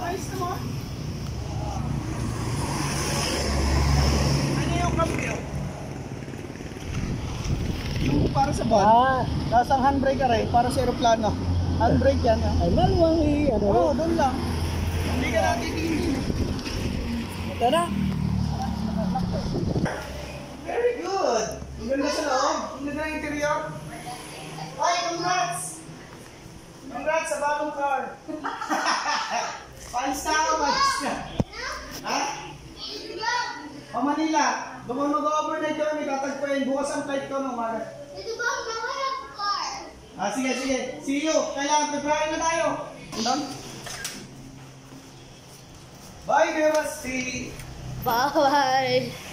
ayos naman. Ano yung cambio? Yung para sa van. Tapos ang handbrake ka rin, para sa aeroplano. Handbrake yan. Ay, maluwang ano. Oo, doon lang. Hindi ka natin tingin. Ito na. Very good. Ang ganda sa loob. Ang ganda ng interior. Ay, congrats! Congrats sa bagong car. Palis na ako, palis na. Ha? O Manila, doon mag-overnight kami, tatagpuin. Bukas ang flight ko ng umaga. Ito ba? Nawala ko car. Sige, sige. See you. Kailangan, prepare na tayo. Doon. Bye, Kuya Basti. Bye.